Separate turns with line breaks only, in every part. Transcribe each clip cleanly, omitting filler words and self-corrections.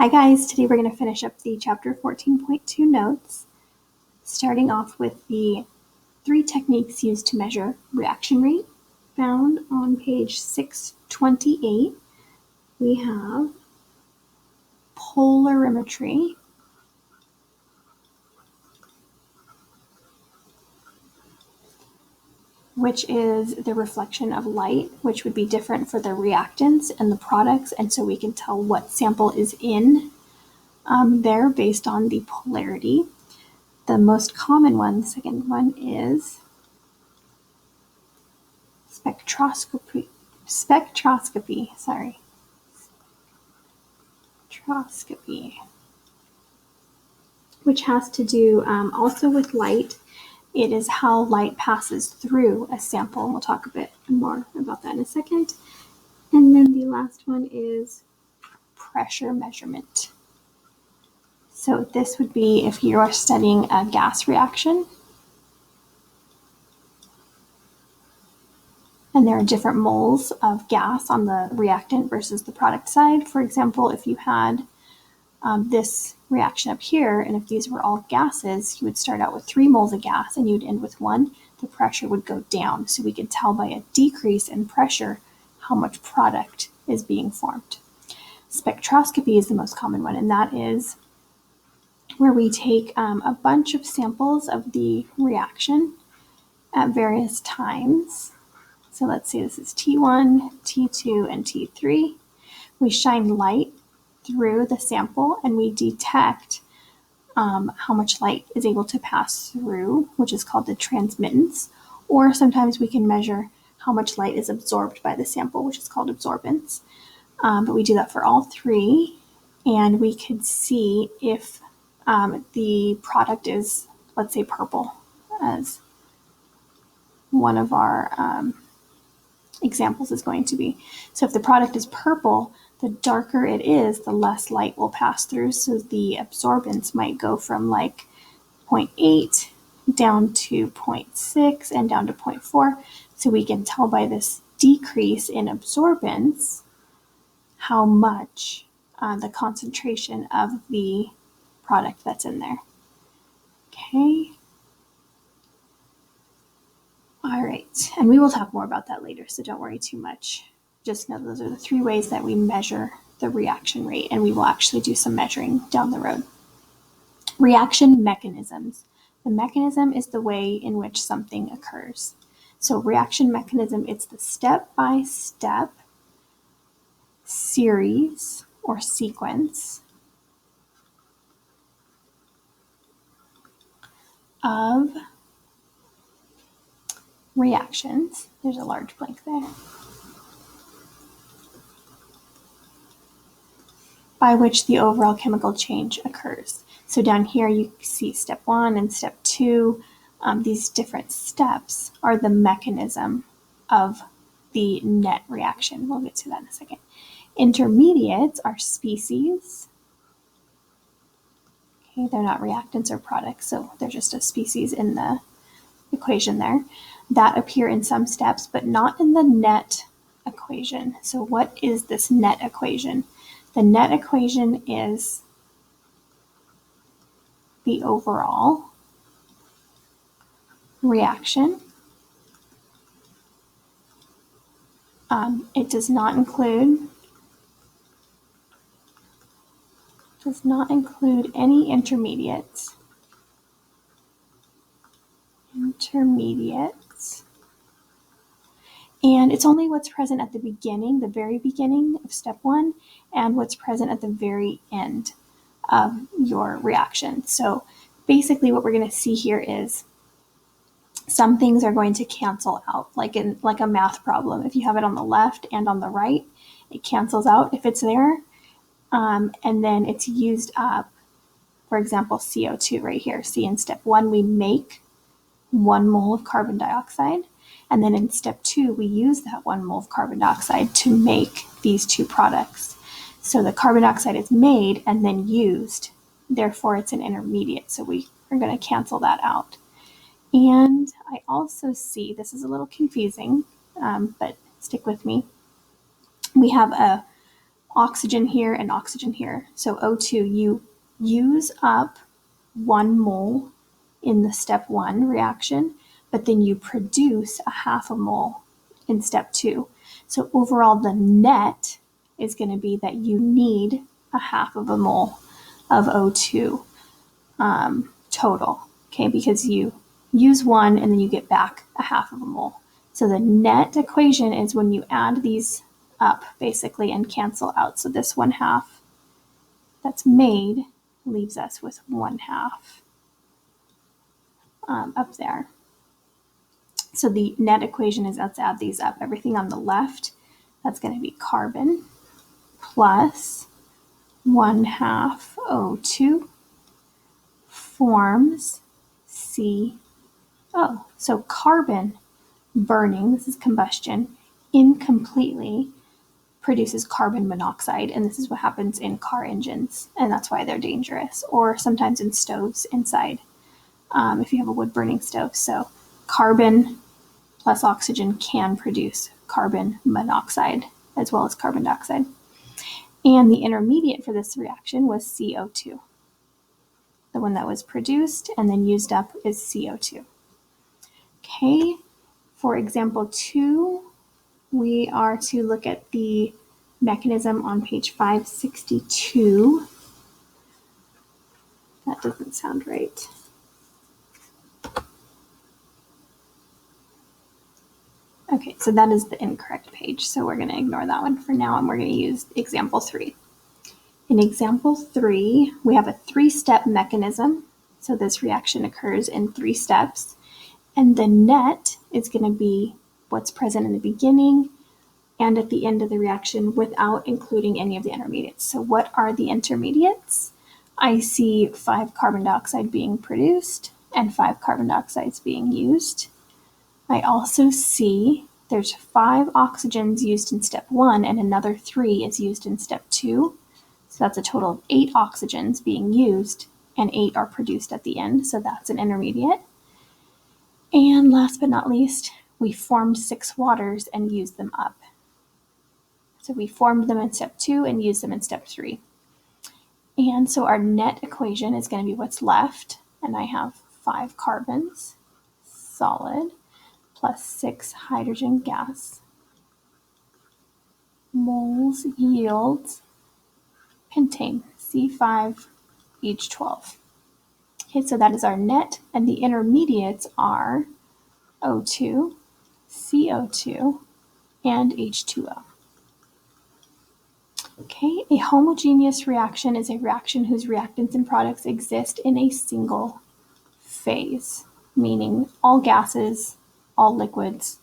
Hi guys, today we're going to finish up the chapter 14.2 notes, starting off with the 3 techniques used to measure reaction rate. Found on page 628, we have polarimetry, which is the reflection of light, which would be different for the reactants and the products, and so we can tell what sample is in there based on the polarity. The most common one, the second one, is spectroscopy, which has to do also with light. It is how light passes through a sample. We'll talk a bit more about that in a second. And then the last one is pressure measurement. So this would be if you are studying a gas reaction, and there are different moles of gas on the reactant versus the product side. For example, if you had this reaction up here, and if these were all gases, you would start out with 3 moles of gas and you'd end with 1, the pressure would go down. So we could tell by a decrease in pressure how much product is being formed. Spectroscopy is the most common one, and that is where we take a bunch of samples of the reaction at various times. So let's say this is T1, T2, and T3. We shine light through the sample and we detect how much light is able to pass through, which is called the transmittance, or sometimes we can measure how much light is absorbed by the sample, which is called absorbance. But we do that for all 3, and we could see if the product is, let's say, purple, as one of our examples is going to be. So if the product is purple, the darker it is, the less light will pass through. So the absorbance might go from like 0.8 down to 0.6 and down to 0.4. So we can tell by this decrease in absorbance how much the concentration of the product that's in there. Okay. All right, and we will talk more about that later, so don't worry too much. Just know those are the 3 ways that we measure the reaction rate, and we will actually do some measuring down the road. Reaction mechanisms. The mechanism is the way in which something occurs. So reaction mechanism, it's the step-by-step series or sequence of reactions. There's a large blank there. By which the overall chemical change occurs. So down here you see step 1 and step 2. These different steps are the mechanism of the net reaction. We'll get to that in a second. Intermediates are species. Okay, they're not reactants or products, so they're just a species in the equation there, that appear in some steps, but not in the net equation. So what is this net equation? The net equation is the overall reaction. It does not include any intermediates. And it's only what's present at the beginning, the very beginning of step 1, and what's present at the very end of your reaction. So basically what we're going to see here is some things are going to cancel out, like a math problem. If you have it on the left and on the right, it cancels out if it's there, and then it's used up. For example, CO2 right here. See, in step 1, we make 1 mole of carbon dioxide. And then in step 2, we use that 1 mole of carbon dioxide to make these 2 products. So the carbon dioxide is made and then used. Therefore, it's an intermediate. So we are going to cancel that out. And I also see, this is a little confusing, but stick with me. We have a oxygen here and oxygen here. So O2, you use up 1 mole in the step 1 reaction, but then you produce a half a mole in step 2. So overall, the net is going to be that you need a half of a mole of O2 total, okay, because you use 1 and then you get back a half of a mole. So the net equation is when you add these up basically and cancel out. So this 1/2 that's made leaves us with 1/2 up there. So the net equation is, let's add these up. Everything on the left, that's going to be carbon plus 1/2 O2 forms CO. So carbon burning, this is combustion, incompletely produces carbon monoxide, and this is what happens in car engines, and that's why they're dangerous, or sometimes in stoves inside, if you have a wood-burning stove. So carbon plus oxygen can produce carbon monoxide as well as carbon dioxide. And the intermediate for this reaction was CO2. The one that was produced and then used up is CO2. Okay, for example 2, we are to look at the mechanism on page 562. That doesn't sound right. Okay, so that is the incorrect page, so we're going to ignore that one for now, and we're going to use example 3. In example 3, we have a 3-step mechanism, so this reaction occurs in 3 steps, and the net is going to be what's present in the beginning and at the end of the reaction without including any of the intermediates. So what are the intermediates? I see 5 carbon dioxide being produced and 5 carbon dioxides being used. I also see there's 5 oxygens used in step 1 and another 3 is used in step 2. So that's a total of 8 oxygens being used and 8 are produced at the end. So that's an intermediate. And last but not least, we formed 6 waters and used them up. So we formed them in step 2 and used them in step 3. And so our net equation is going to be what's left. And I have 5 carbons, solid, plus 6 hydrogen gas. Moles yields contain C5H12. Okay, so that is our net, and the intermediates are O2, CO2, and H2O. Okay, a homogeneous reaction is a reaction whose reactants and products exist in a single phase, meaning all gases, all liquids,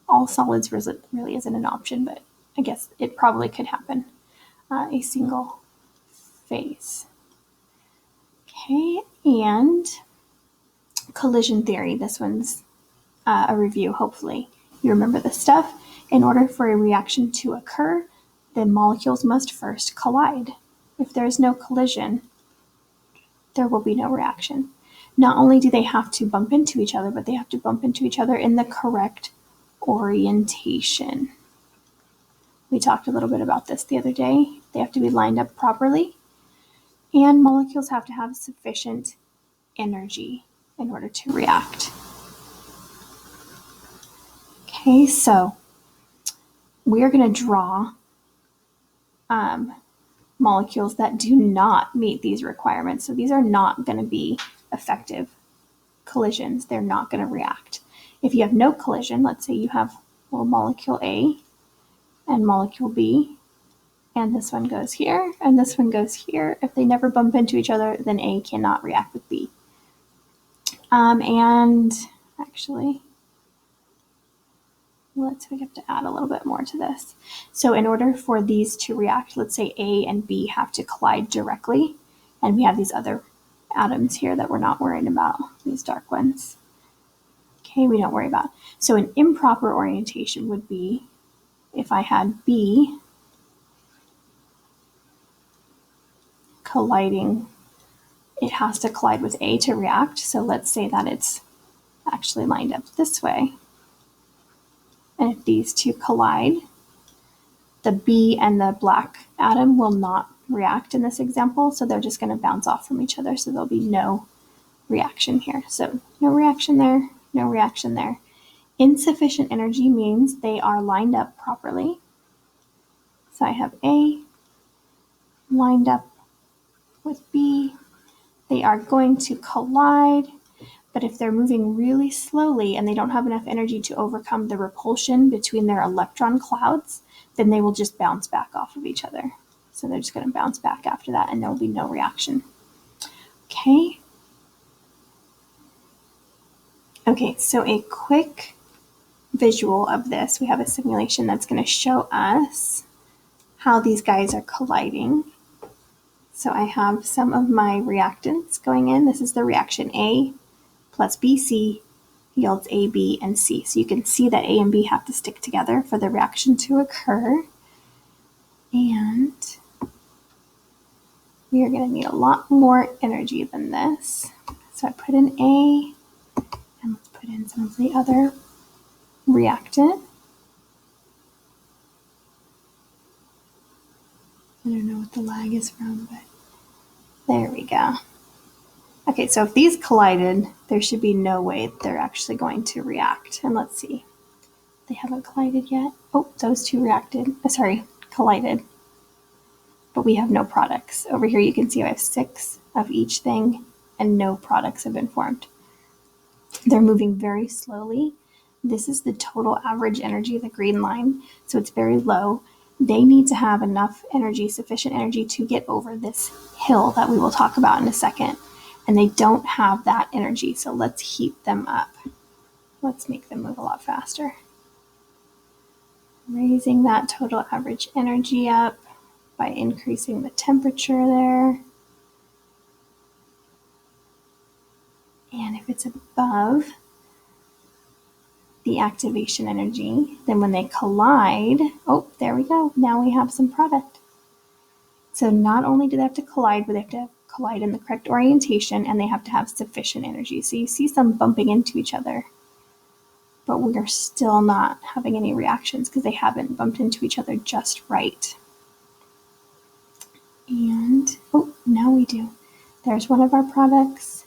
all solids really isn't an option, but I guess it probably could happen. A single phase. Okay, and collision theory. This one's a review, hopefully. You remember this stuff. In order for a reaction to occur, the molecules must first collide. If there is no collision, there will be no reaction. Not only do they have to bump into each other, but they have to bump into each other in the correct orientation. We talked a little bit about this the other day. They have to be lined up properly, and molecules have to have sufficient energy in order to react. Okay, so we are going to draw molecules that do not meet these requirements. So these are not going to be effective collisions. They're not going to react. If you have no collision, let's say you have molecule A and molecule B, and this one goes here, and this one goes here. If they never bump into each other, then A cannot react with B. And actually, we have to add a little bit more to this. So in order for these to react, let's say A and B have to collide directly, and we have these other atoms here that we're not worried about, these dark ones. Okay, we don't worry about. So an improper orientation would be if I had B colliding, it has to collide with A to react. So let's say that it's actually lined up this way. And if these two collide, the B and the black atom will not react in this example, so they're just going to bounce off from each other, so there'll be no reaction here. So no reaction there, no reaction there. Insufficient energy means they are lined up properly. So I have A lined up with B. They are going to collide, but if they're moving really slowly and they don't have enough energy to overcome the repulsion between their electron clouds, then they will just bounce back off of each other. So they're just going to bounce back after that, and there will be no reaction. Okay. Okay, so a quick visual of this. We have a simulation that's going to show us how these guys are colliding. So I have some of my reactants going in. This is the reaction A plus BC yields A, B, and C. So you can see that A and B have to stick together for the reaction to occur. And we are going to need a lot more energy than this. So I put in A, and let's put in some of the other reactant. I don't know what the lag is from, but there we go. Okay, so if these collided, there should be no way they're actually going to react. And let's see. They haven't collided yet. Oh, those two collided. But we have no products. Over here you can see I have 6 of each thing, and no products have been formed. They're moving very slowly. This is the total average energy, the green line, so it's very low. They need to have enough energy, sufficient energy, to get over this hill that we will talk about in a second. And they don't have that energy, so let's heat them up. Let's make them move a lot faster. Raising that total average energy up by increasing the temperature there. And if it's above the activation energy, then when they collide, oh, there we go. Now we have some product. So not only do they have to collide, but they have to collide in the correct orientation, and they have to have sufficient energy. So you see some bumping into each other, but we are still not having any reactions because they haven't bumped into each other just right. And, oh, now we do. There's one of our products.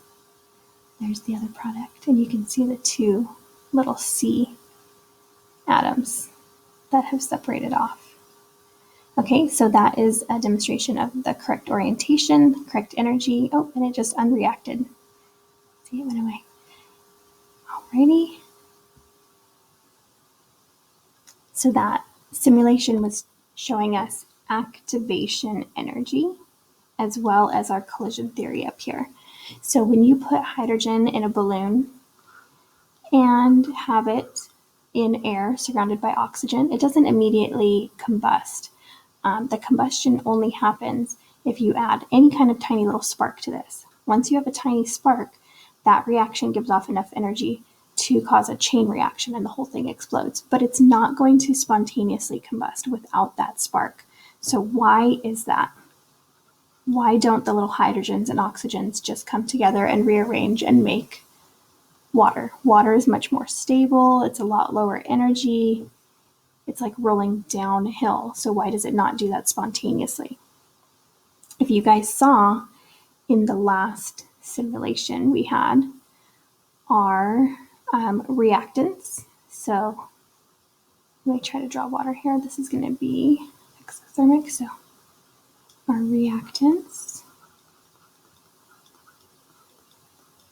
There's the other product, and you can see the 2 little C atoms that have separated off. Okay, so that is a demonstration of the correct orientation, correct energy. Oh, and it just unreacted. See, it went away. Alrighty. So that simulation was showing us activation energy as well as our collision theory up here. So when you put hydrogen in a balloon and have it in air surrounded by oxygen, it doesn't immediately combust. The combustion only happens if you add any kind of tiny little spark to this. Once you have a tiny spark, that reaction gives off enough energy to cause a chain reaction and the whole thing explodes. But it's not going to spontaneously combust without that spark. So why is that? Why don't the little hydrogens and oxygens just come together and rearrange and make water? Water is much more stable. It's a lot lower energy. It's like rolling downhill. So why does it not do that spontaneously? If you guys saw in the last simulation, we had our reactants. So let me try to draw water here. This is going to be exothermic. So our reactants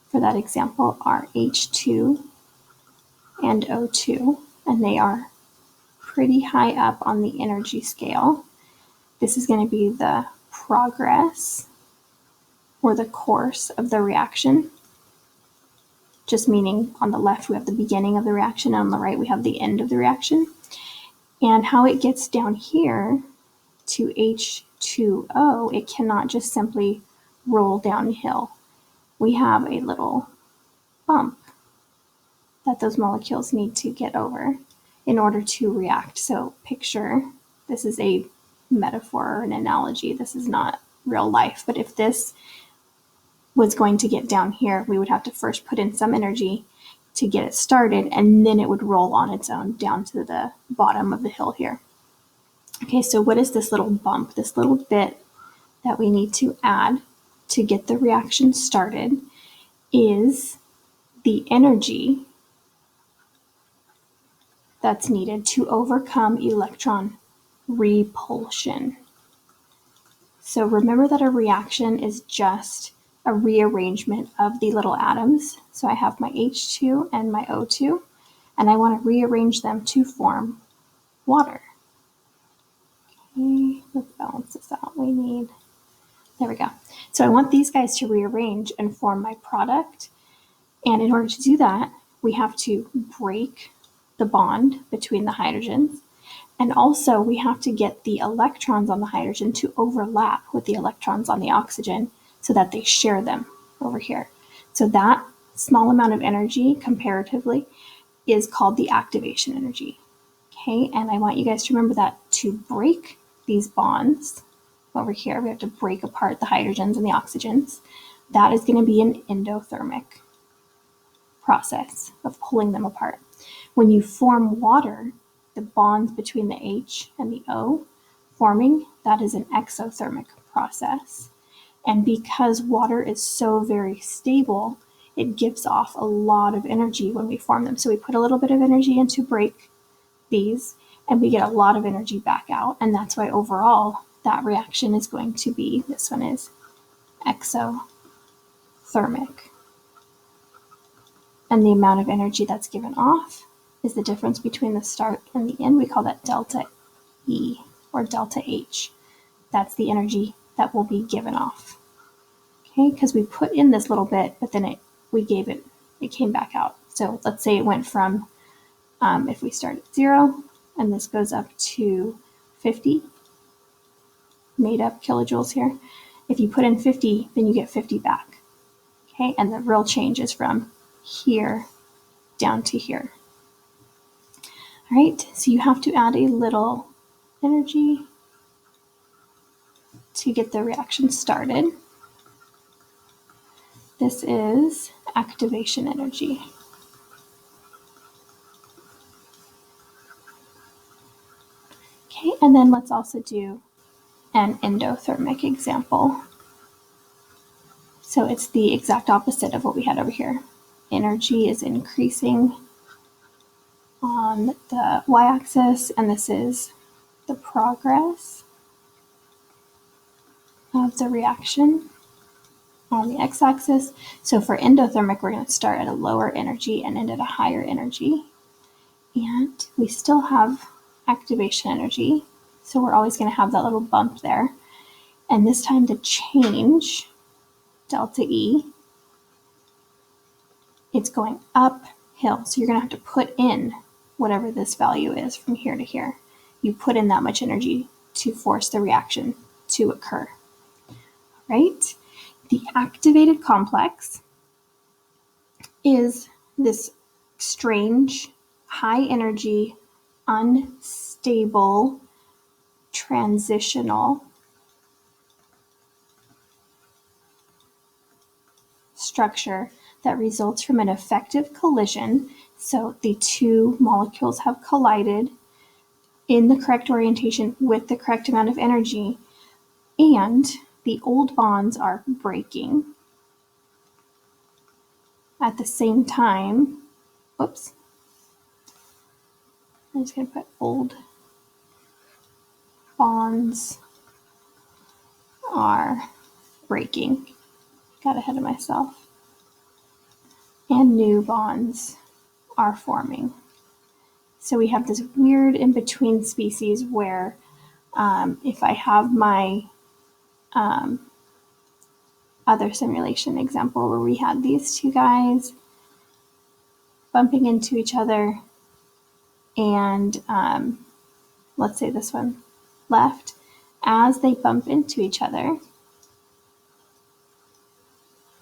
for that example are H2 and O2, and they are pretty high up on the energy scale. This is going to be the progress or the course of the reaction, just meaning on the left we have the beginning of the reaction, and on the right we have the end of the reaction. And how it gets down here to H2O, it cannot just simply roll downhill. We have a little bump that those molecules need to get over in order to react. So picture, this is a metaphor or an analogy. This is not real life, but if this was going to get down here, we would have to first put in some energy to get it started, and then it would roll on its own down to the bottom of the hill here. Okay, so what is this little bump, this little bit that we need to add to get the reaction started is the energy that's needed to overcome electron repulsion. So remember that a reaction is just a rearrangement of the little atoms. So I have my H2 and my O2, and I want to rearrange them to form water. Okay, let's balance this out. We need, there we go. So I want these guys to rearrange and form my product. And in order to do that, we have to break the bond between the hydrogens. And also we have to get the electrons on the hydrogen to overlap with the electrons on the oxygen so that they share them over here. So that small amount of energy comparatively is called the activation energy. Okay, and I want you guys to remember that to break these bonds over here, we have to break apart the hydrogens and the oxygens. That is going to be an endothermic process of pulling them apart. When you form water, the bonds between the H and the O forming, that is an exothermic process. And because water is so very stable, it gives off a lot of energy when we form them. So we put a little bit of energy in to break these, and we get a lot of energy back out. And that's why overall that reaction is going to be, this one is exothermic. And the amount of energy that's given off is the difference between the start and the end. We call that delta E or delta H. That's the energy that will be given off. Okay, because we put in this little bit, but then it came back out. So let's say it went from, if we start at 0, and this goes up to 50, made up kilojoules here. If you put in 50, then you get 50 back. Okay, and the real change is from here down to here. All right, so you have to add a little energy to get the reaction started. This is activation energy. Okay, and then let's also do an endothermic example. So it's the exact opposite of what we had over here. Energy is increasing on the y-axis, and this is the progress of the reaction on the x-axis. So for endothermic, we're going to start at a lower energy and end at a higher energy. And we still have activation energy, so we're always going to have that little bump there. And this time to change delta E, it's going uphill. So you're going to have to put in whatever this value is from here to here. You put in that much energy to force the reaction to occur. Right? The activated complex is this strange, high energy, unstable, transitional structure that results from an effective collision. So the two molecules have collided in the correct orientation with the correct amount of energy, and the old bonds are breaking at the same time. Oops. I'm just going to put old bonds are breaking. Got ahead of myself. And new bonds are forming. So we have this weird in-between species where if I have my other simulation example where we had these two guys bumping into each other, and let's say this one left, as they bump into each other,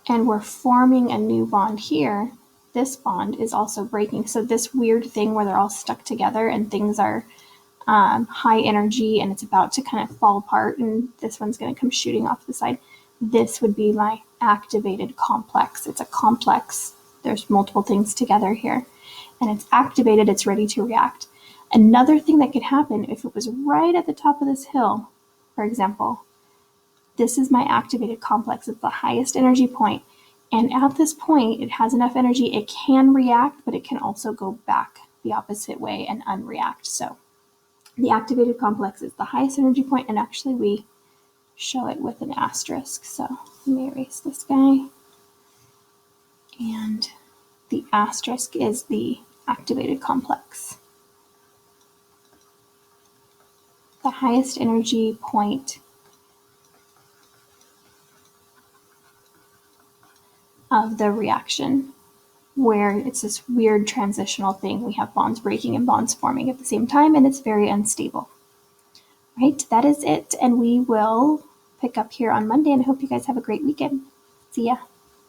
and we're forming a new bond here, this bond is also breaking. So this weird thing where they're all stuck together and things are high energy and it's about to kind of fall apart and this one's going to come shooting off the side, this would be my activated complex. It's a complex. There's multiple things together here. And it's activated, it's ready to react. Another thing that could happen if it was right at the top of this hill, for example, this is my activated complex. It's the highest energy point. And at this point, it has enough energy. It can react, but it can also go back the opposite way and unreact. So the activated complex is the highest energy point, and actually we show it with an asterisk. So let me erase this guy. And the asterisk is the activated complex. The highest energy point of the reaction, where it's this weird transitional thing. We have bonds breaking and bonds forming at the same time, and it's very unstable. Right, that is it. And we will pick up here on Monday, and I hope you guys have a great weekend. See ya.